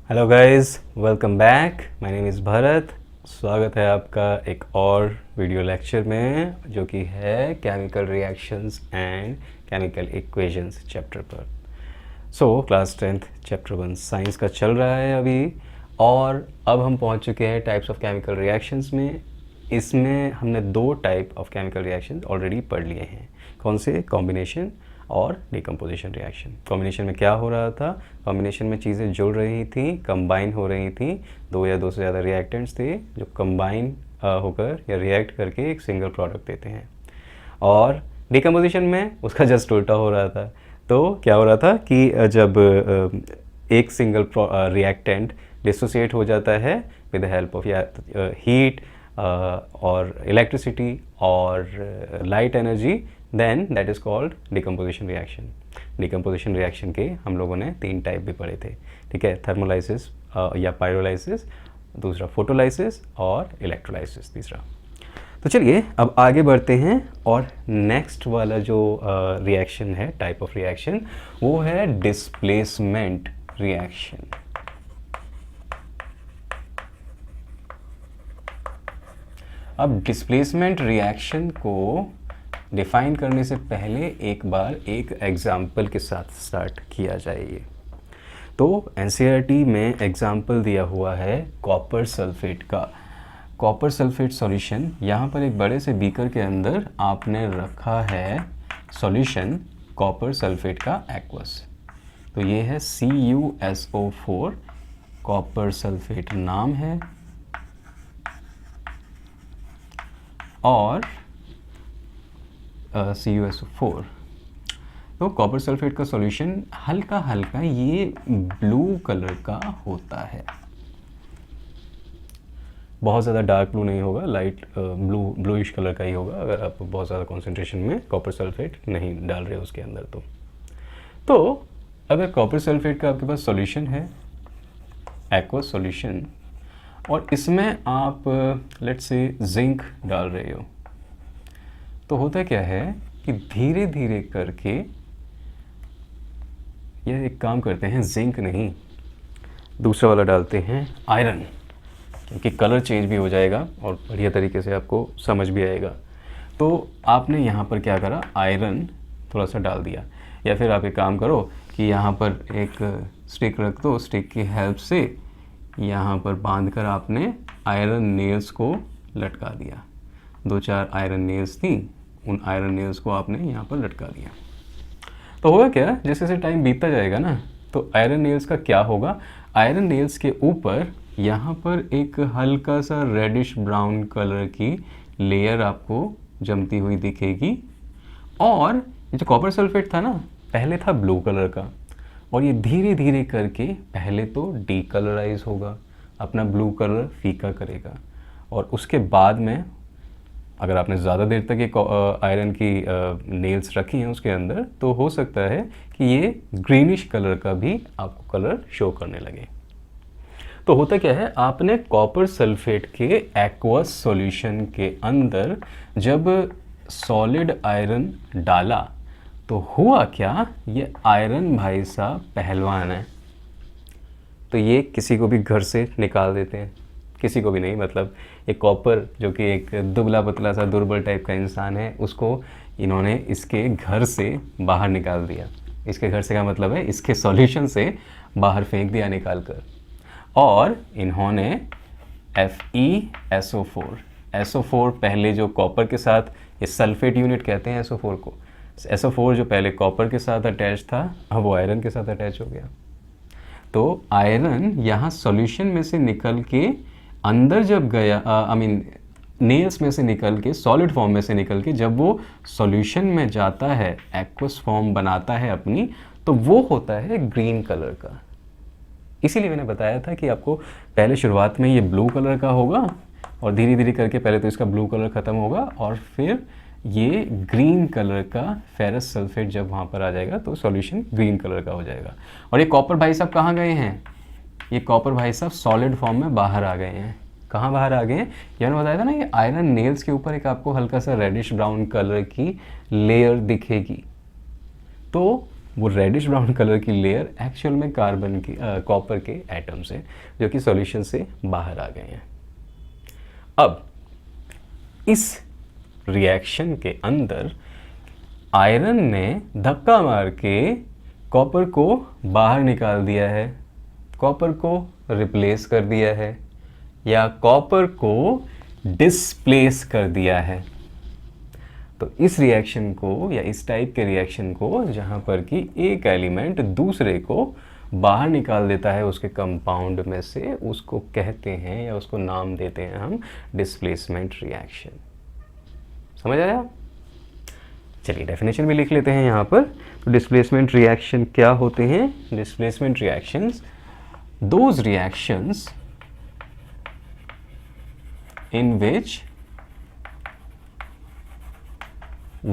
Hello guys, welcome back. My name is Bharat. स्वागत है आपका एक और वीडियो लेक्चर में जो कि है chemical reactions and chemical equations chapter पर। क्लास 10th चैप्टर 1 साइंस का चल रहा है अभी, और अब हम पहुंच चुके हैं टाइप्स ऑफ केमिकल रिएक्शंस में। इसमें हमने दो type of chemical reactions already पढ़ लिए हैं। कौन से? कॉम्बिनेशन और डिकम्पोजिशन रिएक्शन। कॉम्बिनेशन में क्या हो रहा था? कॉम्बिनेशन में चीज़ें जुड़ रही थी, कंबाइन हो रही थी। दो या दो से ज़्यादा रिएक्टेंट्स थे जो कंबाइन होकर या रिएक्ट करके एक सिंगल प्रोडक्ट देते हैं। और डिकम्पोजिशन में उसका जस्ट उल्टा हो रहा था। तो क्या हो रहा था कि जब एक सिंगल रिएक्टेंट डिसोसिएट हो जाता है विद द हेल्प ऑफ या हीट और इलेक्ट्रिसिटी और light energy, then that is called decomposition reaction. Decomposition reaction के हम लोगों ने तीन टाइप भी पढ़े थे, ठीक है। थर्मोलाइसिस या पायरोलाइसिस, दूसरा फोटोलाइसिस और इलेक्ट्रोलाइसिस तीसरा। तो चलिए अब आगे बढ़ते हैं, और नेक्स्ट वाला जो रिएक्शन है, टाइप ऑफ रिएक्शन, वो है डिस्प्लेसमेंट रिएक्शन। अब डिस्प्लेसमेंट रिएक्शन को डिफाइन करने से पहले एक बार एक एग्जाम्पल के साथ स्टार्ट किया जाए। तो एनसीईआरटी में एग्जाम्पल दिया हुआ है कॉपर सल्फेट का। कॉपर सल्फेट सॉल्यूशन, यहाँ पर एक बड़े से बीकर के अंदर आपने रखा है सॉल्यूशन कॉपर सल्फेट का एक्वस। तो ये है CuSO4, कॉपर सल्फेट नाम है, और CuSO4। तो कॉपर सल्फेट का सॉल्यूशन हल्का हल्का ये ब्लू कलर का होता है। बहुत ज़्यादा डार्क ब्लू नहीं होगा, लाइट ब्लूइश कलर का ही होगा अगर आप बहुत ज़्यादा कॉन्सेंट्रेशन में कॉपर सल्फेट नहीं डाल रहे हो उसके अंदर। तो अगर कॉपर सल्फेट का आपके पास सॉल्यूशन है, एक्वस सॉल्यूशन, और इसमें आप लेट्स से जिंक डाल रहे हो, तो होता क्या है कि धीरे धीरे करके यह एक काम करते हैं, जिंक नहीं, दूसरा वाला डालते हैं आयरन, क्योंकि कलर चेंज भी हो जाएगा और बढ़िया तरीके से आपको समझ भी आएगा। तो आपने यहाँ पर क्या करा, आयरन थोड़ा सा डाल दिया, या फिर आप एक काम करो कि यहाँ पर एक स्टिक रख दो, स्टिक की हेल्प से यहाँ पर बांधकर आपने आयरन नेल्स को लटका दिया। दो चार आयरन नेल्स थी, उन आयरन नेल्स को आपने यहाँ पर लटका दिया। तो होगा क्या, जैसे जैसे टाइम बीतता जाएगा ना, तो आयरन नेल्स का क्या होगा, आयरन नेल्स के ऊपर यहाँ पर एक हल्का सा रेडिश ब्राउन कलर की लेयर आपको जमती हुई दिखेगी। और ये जो कॉपर सल्फेट था ना, पहले था ब्लू कलर का, और ये धीरे धीरे करके पहले तो डीकलराइज होगा, अपना ब्लू कलर फीका करेगा, और उसके बाद में अगर आपने ज़्यादा देर तक ये आयरन की नेल्स रखी हैं उसके अंदर, तो हो सकता है कि ये ग्रीनिश कलर का भी आपको कलर शो करने लगे। तो होता क्या है, आपने कॉपर सल्फेट के एक्वस सॉल्यूशन के अंदर जब सॉलिड आयरन डाला, तो हुआ क्या, ये आयरन भाई साहब पहलवान है, तो ये किसी को भी घर से निकाल देते हैं। किसी को भी नहीं, मतलब एक कॉपर जो कि एक दुबला पतला सा दुर्बल टाइप का इंसान है, उसको इन्होंने इसके घर से बाहर निकाल दिया। इसके घर से का मतलब है इसके सॉल्यूशन से बाहर फेंक दिया निकाल कर। और इन्होंने FeSO4, SO4 पहले जो कॉपर के साथ, ये सल्फेट यूनिट कहते हैं SO4 को, SO4 जो पहले कॉपर के साथ अटैच था, अब वो आयरन के साथ अटैच हो गया। तो आयरन यहाँ सॉल्यूशन में से निकल के अंदर जब गया, नेल्स में से निकल के, सॉलिड फॉर्म में से निकल के जब वो सॉल्यूशन में जाता है, एक्वस फॉर्म बनाता है अपनी, तो वो होता है ग्रीन कलर का। इसीलिए मैंने बताया था कि आपको पहले शुरुआत में ये ब्लू कलर का होगा, और धीरे धीरे करके पहले तो इसका ब्लू कलर ख़त्म होगा, और फिर ये ग्रीन कलर का फेरस सल्फेट जब वहाँ पर आ जाएगा तो सॉल्यूशन ग्रीन कलर का हो जाएगा। और ये कॉपर भाई साहब कहाँ गए हैं, ये कॉपर भाई साहब सॉलिड फॉर्म में बाहर आ गए हैं। कहाँ बाहर आ गए हैं, ये मैंने बताया था ना, ये आयरन नेल्स के ऊपर एक आपको हल्का सा रेडिश ब्राउन कलर की लेयर दिखेगी। तो वो रेडिश ब्राउन कलर की लेयर एक्चुअल में कार्बन की कॉपर के एटम्स हैं जो कि सॉल्यूशन से बाहर आ गए हैं। अब इस रिएक्शन के अंदर आयरन ने धक्का मार के कॉपर को बाहर निकाल दिया है, कॉपर को रिप्लेस कर दिया है या कॉपर को डिस्प्लेस कर दिया है। तो इस रिएक्शन को या इस टाइप के रिएक्शन को जहाँ पर कि एक एलिमेंट दूसरे को बाहर निकाल देता है उसके कंपाउंड में से, उसको कहते हैं या उसको नाम देते हैं हम डिस्प्लेसमेंट रिएक्शन। समझ आया? चलिए डेफिनेशन भी लिख लेते हैं यहाँ पर। तो डिस्प्लेसमेंट रिएक्शन क्या होते हैं? Displacement reactions, those reactions in which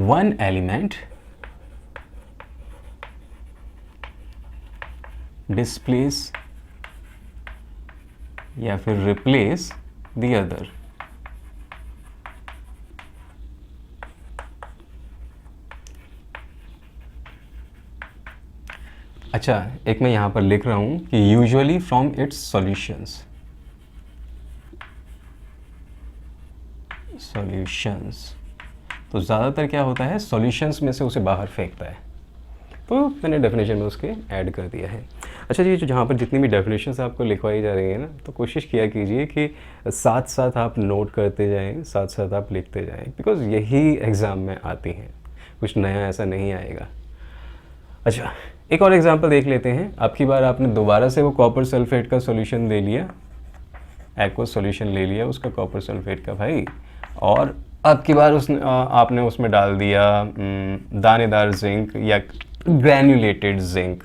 one element displace या फिर replace the other। अच्छा, एक मैं यहाँ पर लिख रहा हूँ कि usually from its solutions तो ज़्यादातर क्या होता है, सॉल्यूशंस में से उसे बाहर फेंकता है। तो मैंने डेफिनेशन में उसके ऐड कर दिया है। अच्छा जी, जो जहाँ पर जितनी भी डेफिनेशंस आपको लिखवाई जा रही है ना, तो कोशिश किया कीजिए कि साथ साथ आप नोट करते जाएं, साथ साथ आप लिखते जाएं, बिकॉज़ यही एग्ज़ाम में आती हैं, कुछ नया ऐसा नहीं आएगा। अच्छा, एक और एग्जांपल देख लेते हैं। अब की बार आपने दोबारा से वो कॉपर सल्फेट का सॉल्यूशन ले लिया, एक्वस सॉल्यूशन ले लिया उसका कॉपर सल्फेट का भाई, और अब की बार आपने उसमें डाल दिया दानेदार जिंक या ग्रैन्युलेटेड जिंक।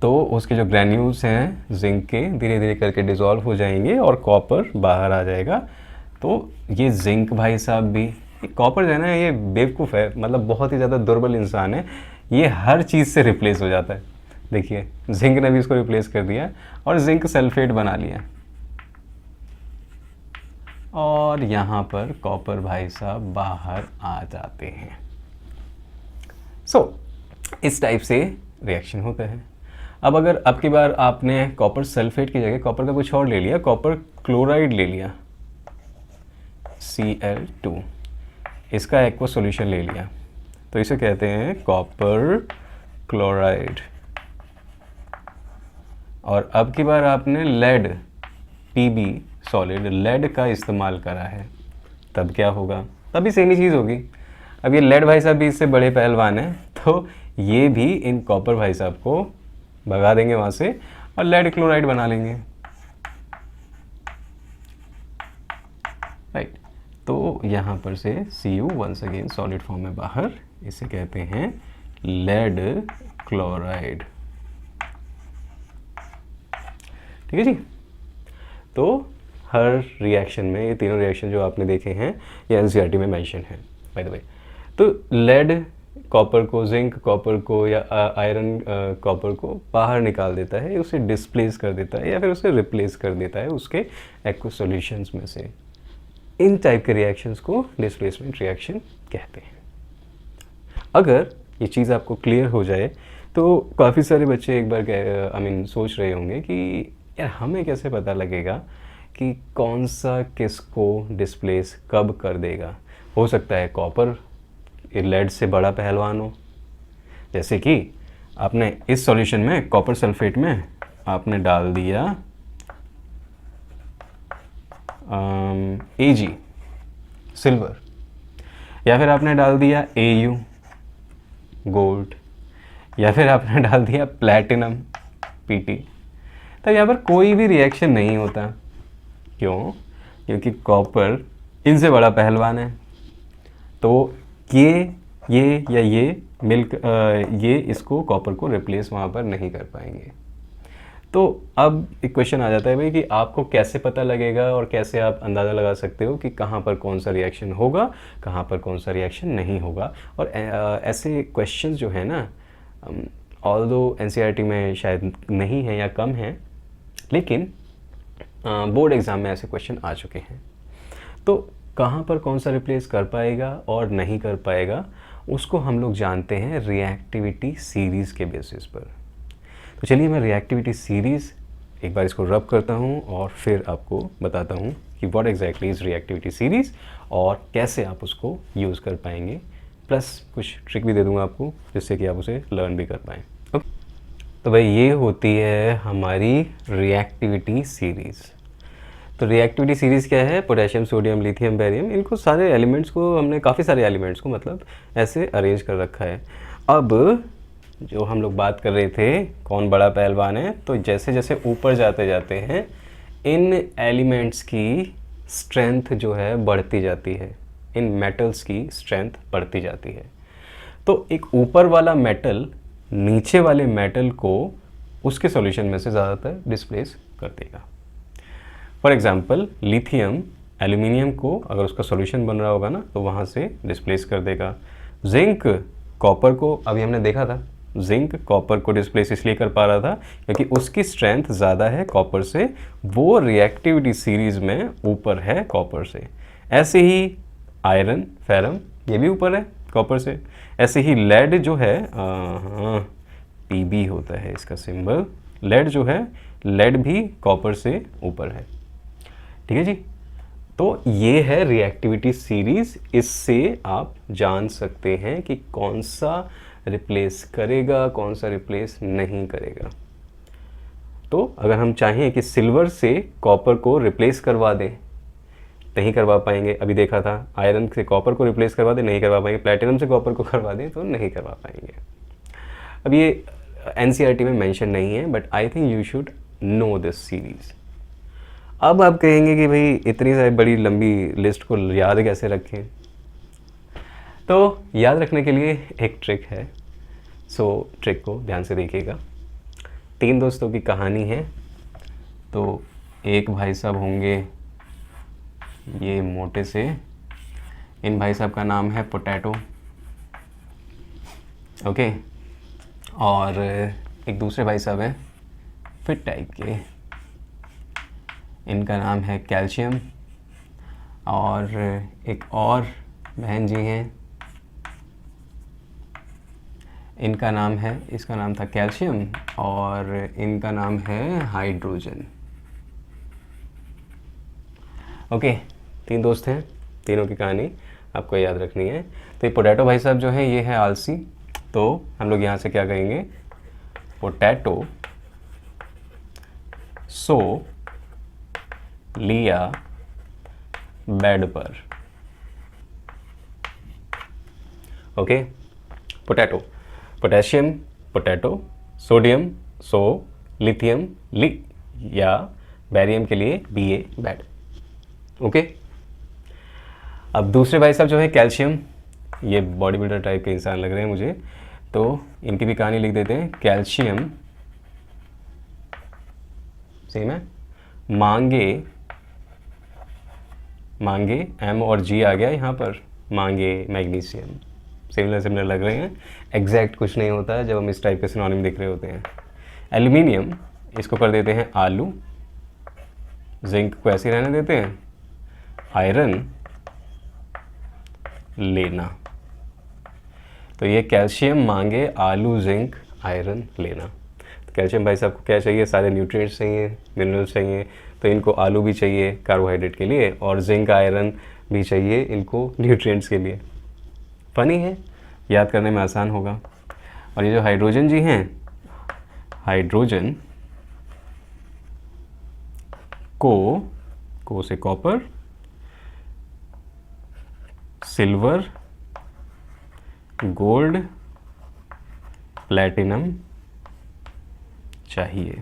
तो उसके जो ग्रैन्यूल्स हैं जिंक के धीरे धीरे करके डिज़ोल्व हो जाएंगे और कॉपर बाहर आ जाएगा। तो ये जिंक भाई साहब भी, कॉपर जो है ना, ये बेवकूफ़ है, मतलब बहुत ही ज़्यादा दुर्बल इंसान है, ये हर चीज़ से रिप्लेस हो जाता है। देखिए जिंक ने भी इसको रिप्लेस कर दिया और जिंक सल्फेट बना लिया, और यहाँ पर कॉपर भाई साहब बाहर आ जाते हैं। इस टाइप से रिएक्शन होता है। अब अगर अब की बार आपने कॉपर सल्फेट की जगह कॉपर का कुछ और ले लिया, कॉपर क्लोराइड ले लिया Cl2, इसका एक्वा सॉल्यूशन ले लिया, तो इसे कहते हैं कॉपर क्लोराइड। और अब की बार आपने लेड Pb सॉलिड लेड का इस्तेमाल करा है, तब क्या होगा? तब भी सेम ही चीज़ होगी। अब ये लेड भाई साहब भी इससे बड़े पहलवान हैं, तो ये भी इन कॉपर भाई साहब को भगा देंगे वहाँ से और लेड क्लोराइड बना लेंगे, राइट। तो यहाँ पर से Cu once again solid form में बाहर, इसे कहते हैं लेड क्लोराइड। ठीक है जी। तो हर रिएक्शन में, ये तीनों रिएक्शन जो आपने देखे हैं ये एनसीईआरटी में मेंशन है बाय द वे। तो लेड कॉपर को, जिंक कॉपर को या आयरन कॉपर को बाहर निकाल देता है, उसे डिस्प्लेस कर देता है या फिर उसे रिप्लेस कर देता है उसके एक्वस सॉल्यूशंस में से। इन टाइप के रिएक्शंस को डिस्प्लेसमेंट रिएक्शन कहते हैं। अगर ये चीज़ आपको क्लियर हो जाए तो काफ़ी सारे बच्चे एक बार सोच रहे होंगे कि यार हमें कैसे पता लगेगा कि कौन सा किसको डिस्प्लेस कब कर देगा। हो सकता है कॉपर लेड से बड़ा पहलवान हो, जैसे कि आपने इस सॉल्यूशन में कॉपर सल्फेट में आपने डाल दिया Ag सिल्वर, या फिर आपने डाल दिया Au गोल्ड, या फिर आपने डाल दिया प्लैटिनम Pt। तब यहाँ पर कोई भी रिएक्शन नहीं होता। क्यों? क्योंकि कॉपर इनसे बड़ा पहलवान है, तो ये या ये इसको कॉपर को रिप्लेस वहाँ पर नहीं कर पाएंगे। तो अब एक क्वेश्चन आ जाता है भाई कि आपको कैसे पता लगेगा और कैसे आप अंदाज़ा लगा सकते हो कि कहाँ पर कौन सा रिएक्शन होगा, कहाँ पर कौन सा रिएक्शन नहीं होगा। और ऐसे क्वेश्चंस जो है ना, ऑल्दो एनसीईआरटी में शायद नहीं है या कम है, लेकिन बोर्ड एग्ज़ाम में ऐसे क्वेश्चन आ चुके हैं। तो कहाँ पर कौन सा रिप्लेस कर पाएगा और नहीं कर पाएगा, उसको हम लोग जानते हैं रिएक्टिविटी सीरीज़ के बेसिस पर। तो चलिए मैं रिएक्टिविटी सीरीज़ एक बार इसको रब करता हूँ और फिर आपको बताता हूँ कि what exactly is reactivity series और कैसे आप उसको यूज़ कर पाएंगे, प्लस कुछ ट्रिक भी दे दूँगा आपको जिससे कि आप उसे लर्न भी कर पाएँ। ओके, तो भाई ये होती है हमारी रिएक्टिविटी सीरीज़। तो रिएक्टिविटी सीरीज़ क्या है? पोटेशियम, सोडियम, लिथियम, बेरियम, इनको सारे एलिमेंट्स को हमने काफ़ी सारे एलिमेंट्स को मतलब ऐसे अरेंज कर रखा है। अब जो हम लोग बात कर रहे थे कौन बड़ा पहलवान है, तो जैसे जैसे ऊपर जाते जाते हैं इन एलिमेंट्स की स्ट्रेंथ जो है बढ़ती जाती है, इन मेटल्स की स्ट्रेंथ बढ़ती जाती है। तो एक ऊपर वाला मेटल नीचे वाले मेटल को उसके सॉल्यूशन में से ज़्यादातर डिस्प्लेस कर देगा। फॉर एग्जांपल लिथियम एल्यूमिनियम को अगर उसका सॉल्यूशन बन रहा होगा ना तो वहाँ से डिस्प्लेस कर देगा। जिंक कॉपर को, अभी हमने देखा था जिंक कॉपर को डिस्प्लेस इसलिए कर पा रहा था क्योंकि उसकी स्ट्रेंथ ज़्यादा है कॉपर से, वो रिएक्टिविटी सीरीज़ में ऊपर है कॉपर से। ऐसे ही आयरन, फेरम, ये भी ऊपर है कॉपर से। ऐसे ही लेड जो है पीबी होता है इसका सिंबल, लेड जो है लेड भी कॉपर से ऊपर है। ठीक है जी, तो ये है रिएक्टिविटी सीरीज़। इससे आप जान सकते हैं कि कौन सा रिप्लेस करेगा, कौन सा रिप्लेस नहीं करेगा। तो अगर हम चाहें कि सिल्वर से कॉपर को रिप्लेस करवा दें, नहीं करवा पाएंगे। अभी देखा था आयरन से कॉपर को रिप्लेस करवा दें, नहीं करवा पाएंगे। प्लैटिनम से कॉपर को करवा दें तो नहीं करवा पाएंगे। अब ये एनसीईआरटी में मेंशन नहीं है, but I think you should know this series. अब आप कहेंगे कि भाई इतनी सारी बड़ी लंबी लिस्ट को याद कैसे रखें? तो याद रखने के लिए एक ट्रिक है। सो ट्रिक को ध्यान से देखिएगा। 3 दोस्तों की कहानी है। तो एक भाई साहब होंगे ये मोटे से, इन भाई साहब का नाम है पोटैटो, ओके। और एक दूसरे भाई साहब हैं फिट टाइप के, इनका नाम है कैल्शियम। और एक और बहन जी हैं, इनका नाम है, इसका नाम था कैल्शियम और इनका नाम है हाइड्रोजन। ओके, 3 दोस्त हैं, तीनों की कहानी आपको याद रखनी है। तो ये पोटैटो भाई साहब जो हैं ये है आलसी, तो हम लोग यहाँ से क्या कहेंगे? पोटैटो सो लिया बेड पर। Okay, potato, potassium potato, sodium सो, लिथियम लि, या बेरियम के लिए Ba बेड। ओके, अब दूसरे भाई साहब जो है कैल्शियम, ये बॉडी बिल्डर टाइप के इंसान लग रहे हैं मुझे, तो इनकी भी कहानी लिख देते हैं। कैल्शियम सेम है, मांगे, मांगे M और G आ गया यहाँ पर, मांगे मैग्नीशियम, सिमिलर सिमिलर लग रहे हैं। एग्जैक्ट कुछ नहीं होता है जब हम इस टाइप के सिनोनिम दिख रहे होते हैं। एल्यूमिनियम, इसको कर देते हैं आलू, जिंक को ऐसे रहने देते हैं, आयरन लेना। तो ये कैल्शियम, मांगे, आलू, जिंक, आयरन लेना। तो कैल्शियम भाई साहब को क्या चाहिए? सारे न्यूट्रिएंट्स चाहिए, मिनरल्स चाहिए, तो इनको आलू भी चाहिए कार्बोहाइड्रेट के लिए और जिंक आयरन भी चाहिए इनको न्यूट्रिएंट्स के लिए। फनी है, याद करने में आसान होगा। और ये जो हाइड्रोजन जी हैं, हाइड्रोजन को से कॉपर, सिल्वर, गोल्ड, प्लैटिनम चाहिए।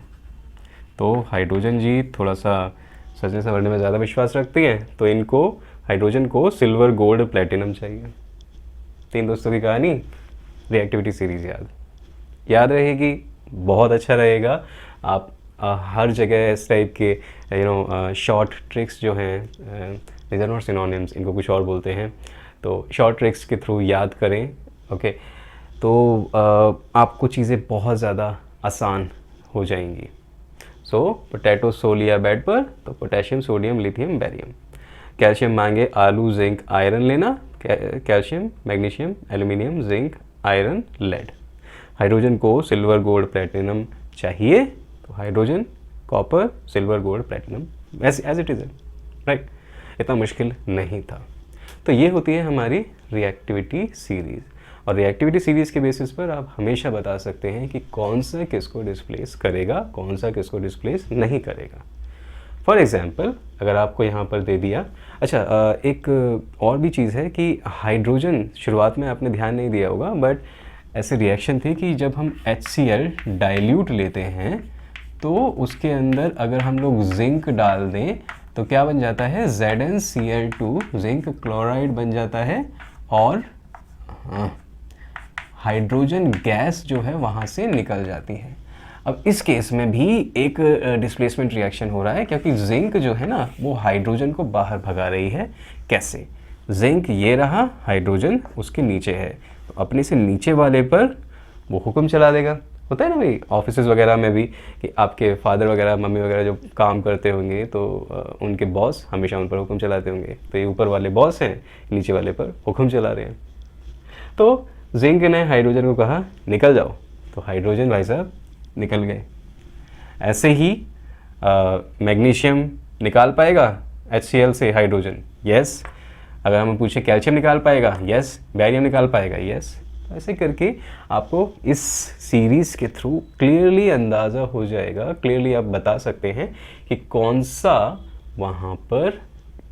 तो हाइड्रोजन जी थोड़ा सा सजने संवरने में ज़्यादा विश्वास रखती हैं, तो इनको हाइड्रोजन को सिल्वर, गोल्ड, प्लैटिनम चाहिए। 3 दोस्तों की कहानी, रिएक्टिविटी सीरीज़ याद रहेगी, बहुत अच्छा रहेगा। आप हर जगह इस टाइप के शॉर्ट ट्रिक्स जो हैं, these are not synonyms, इनको कुछ और बोलते हैं, तो शॉर्ट ट्रिक्स के थ्रू याद करें। ओके, तो आपको चीज़ें बहुत ज़्यादा आसान हो जाएंगी। सो पोटैटो सो लिया बेड पर, तो potassium, sodium, lithium, barium. Calcium मांगे आलू, जिंक, आयरन लेना, calcium, magnesium, aluminium, zinc, iron, lead. Hydrogen को सिल्वर, गोल्ड, प्लेटिनम चाहिए, तो hydrogen, copper, silver, gold, platinum as it is, right. इतना मुश्किल नहीं था। तो ये होती है हमारी रिएक्टिविटी सीरीज़, और रिएक्टिविटी सीरीज़ के बेसिस पर आप हमेशा बता सकते हैं कि कौन सा किसको डिस्प्लेस करेगा, कौन सा किसको डिस्प्लेस नहीं करेगा। फॉर एग्ज़ाम्पल अगर आपको यहाँ पर दे दिया, अच्छा एक और भी चीज़ है कि हाइड्रोजन, शुरुआत में आपने ध्यान नहीं दिया होगा, बट ऐसे रिएक्शन थी कि जब हम HCl डाइल्यूट लेते हैं तो उसके अंदर अगर हम लोग जिंक डाल दें तो क्या बन जाता है, ZnCl2 जिंक क्लोराइड बन जाता है, और हाइड्रोजन गैस जो है वहाँ से निकल जाती है। अब इस केस में भी एक डिस्प्लेसमेंट रिएक्शन हो रहा है, क्योंकि जिंक जो है ना वो हाइड्रोजन को बाहर भगा रही है। कैसे? जिंक ये रहा, हाइड्रोजन उसके नीचे है, तो अपने से नीचे वाले पर वो हुक्म चला देगा। होता है ना भाई ऑफिस वगैरह में भी कि आपके फादर वगैरह, मम्मी वगैरह जो काम करते होंगे तो उनके बॉस हमेशा उन पर हुक्म चलाते होंगे, तो ये ऊपर वाले बॉस हैं, नीचे वाले पर हुक्म चला रहे हैं। तो जिंक ने हाइड्रोजन को कहा निकल जाओ, तो हाइड्रोजन भाई साहब निकल गए। ऐसे ही मैग्नीशियम निकाल पाएगा HCl से हाइड्रोजन? यस। अगर हम पूछे कैल्शियम निकाल पाएगा? यस। बैरियम निकाल पाएगा? यस। ऐसे करके आपको इस सीरीज़ के थ्रू क्लियरली अंदाज़ा हो जाएगा, क्लियरली आप बता सकते हैं कि कौन सा वहाँ पर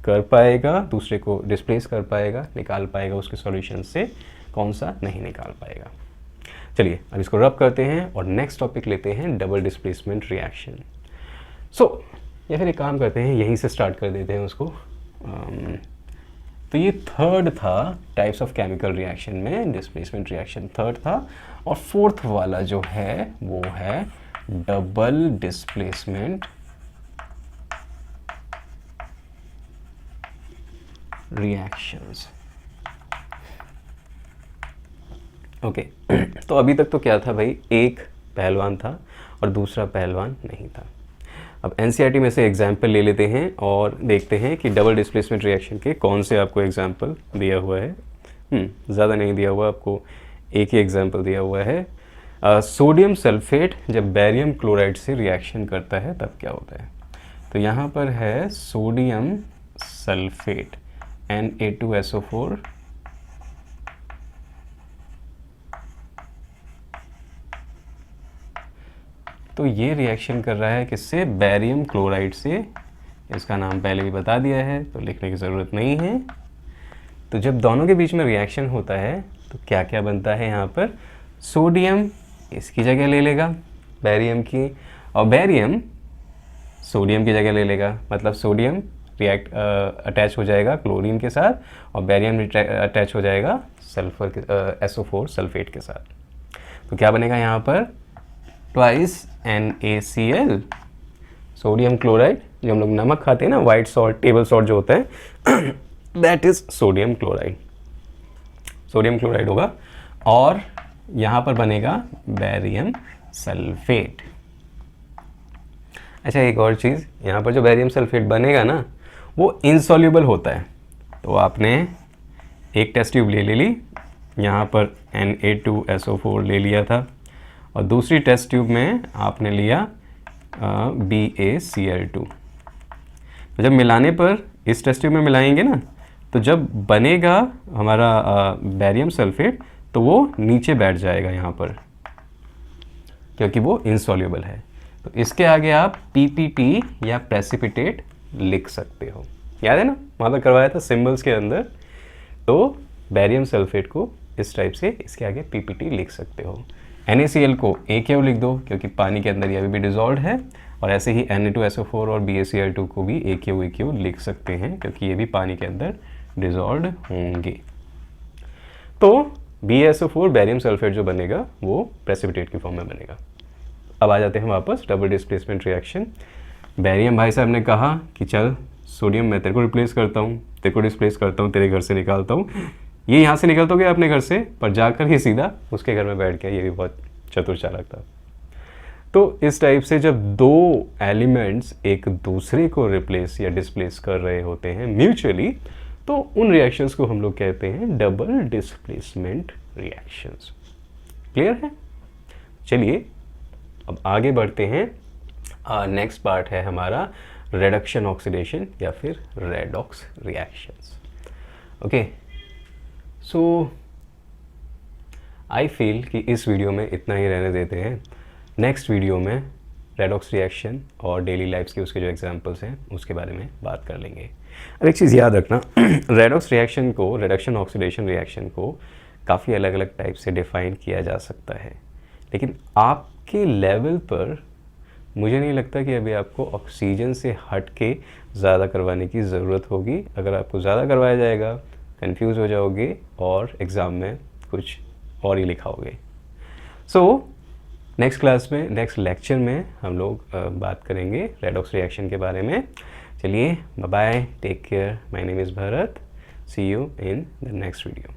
कर पाएगा, दूसरे को डिस्प्लेस कर पाएगा, निकाल पाएगा उसके सॉल्यूशन से, कौन सा नहीं निकाल पाएगा। चलिए अब इसको रब करते हैं और नेक्स्ट टॉपिक लेते हैं, डबल डिस्प्लेसमेंट रिएक्शन। या फिर एक काम करते हैं, यहीं से स्टार्ट कर देते हैं उसको। तो ये थर्ड था टाइप्स ऑफ केमिकल रिएक्शन में, डिस्प्लेसमेंट रिएक्शन थर्ड था, और फोर्थ वाला जो है वो है डबल डिस्प्लेसमेंट रिएक्शंस। ओके तो अभी तक तो क्या था भाई, एक पहलवान था और दूसरा पहलवान नहीं था। अब एनसीईआरटी में से एग्जाम्पल ले लेते हैं और देखते हैं कि डबल डिस्प्लेसमेंट रिएक्शन के कौन से आपको एग्जाम्पल दिया हुआ है। ज़्यादा नहीं दिया हुआ, आपको एक ही एग्जाम्पल दिया हुआ है। सोडियम सल्फेट जब बैरियम क्लोराइड से रिएक्शन करता है तब क्या होता है। तो यहाँ पर है सोडियम सल्फेट Na2SO4 तो ये रिएक्शन कर रहा है किससे, बैरियम क्लोराइड से। इसका नाम पहले भी बता दिया है तो लिखने की ज़रूरत नहीं है। तो जब दोनों के बीच में रिएक्शन होता है तो क्या क्या बनता है यहाँ पर, सोडियम इसकी जगह ले लेगा बैरियम की, और बैरियम सोडियम की जगह ले लेगा, मतलब सोडियम अटैच हो जाएगा क्लोरीन के साथ और बैरियम अटैच हो जाएगा सल्फर के SO4 सल्फेट के साथ। तो क्या बनेगा यहाँ पर, ट्वाइस NaCl, सोडियम क्लोराइड, जो हम लोग नमक खाते हैं ना, वाइट सॉल्ट, टेबल सॉल्ट जो होता है that is sodium chloride, sodium chloride होगा। और यहाँ पर बनेगा बैरियम सल्फेट। अच्छा एक और चीज़, यहाँ पर जो बैरियम सल्फेट बनेगा ना वो इनसॉल्युबल होता है। तो आपने एक टेस्ट ट्यूब ले ली, यहाँ पर Na2SO4 ले लिया था, और दूसरी टेस्ट ट्यूब में आपने लिया BaCl2। तो जब मिलाने पर, इस टेस्ट ट्यूब में मिलाएंगे ना, तो जब बनेगा हमारा बैरियम सल्फेट तो वो नीचे बैठ जाएगा यहाँ पर, क्योंकि वो इनसॉल्युबल है। तो इसके आगे आप PPT या प्रेसिपिटेट लिख सकते हो, याद है ना, वहाँ पर करवाया था सिंबल्स के अंदर। तो बैरियम सल्फेट को इस टाइप से इसके आगे PPT लिख सकते हो। NaCl को AKO लिख दो, क्योंकि पानी के अंदर ये अभी भी डिजॉल्व है, और ऐसे ही Na2SO4 और BaCl2 को भी AKO लिख सकते हैं, क्योंकि ये भी पानी के अंदर डिजॉल्व होंगे। तो BaSO4 बैरियम सल्फेट जो बनेगा वो प्रेसिपिटेट की फॉर्म में बनेगा। अब आ जाते हैं वापस डबल डिस्प्लेसमेंट रिएक्शन। बैरियम भाई साहब ने कहा कि चल सोडियम मैं तेरे को रिप्लेस करता हूँ, तेरे को डिस्प्लेस करता हूँ, तेरे घर से निकालता हूँ। ये यहाँ से निकल तो गया अपने घर से, पर जाकर ही सीधा उसके घर में बैठ गया। ये भी बहुत चतुर चालाक था। तो इस टाइप से जब दो एलिमेंट्स एक दूसरे को रिप्लेस या डिस्प्लेस कर रहे होते हैं म्यूचुअली, तो उन रिएक्शंस को हम लोग कहते हैं डबल डिस्प्लेसमेंट रिएक्शंस। क्लियर है? चलिए अब आगे बढ़ते हैं। नेक्स्ट पार्ट है हमारा रेडक्शन ऑक्सीडेशन या फिर redox reactions. Okay, so I feel कि इस वीडियो में इतना ही रहने देते हैं। नेक्स्ट वीडियो में रेडॉक्स रिएक्शन और डेली लाइफ्स के उसके जो एग्जांपल्स हैं उसके बारे में बात कर लेंगे। और एक चीज़ याद रखना, रेडॉक्स रिएक्शन को, रेडक्शन ऑक्सीडेशन रिएक्शन को काफ़ी अलग अलग टाइप से डिफ़ाइन किया जा सकता है, लेकिन आपके लेवल पर मुझे नहीं लगता कि अभी आपको ऑक्सीजन से हट के ज़्यादा करवाने की ज़रूरत होगी। अगर आपको ज़्यादा करवाया जाएगा कंफ्यूज हो जाओगे और एग्ज़ाम में कुछ और ही लिखाओगे। सो नेक्स्ट क्लास में, नेक्स्ट लेक्चर में हम लोग बात करेंगे रेडॉक्स रिएक्शन के बारे में। चलिए bye bye, take care, my name is Bharat, see you in the next video.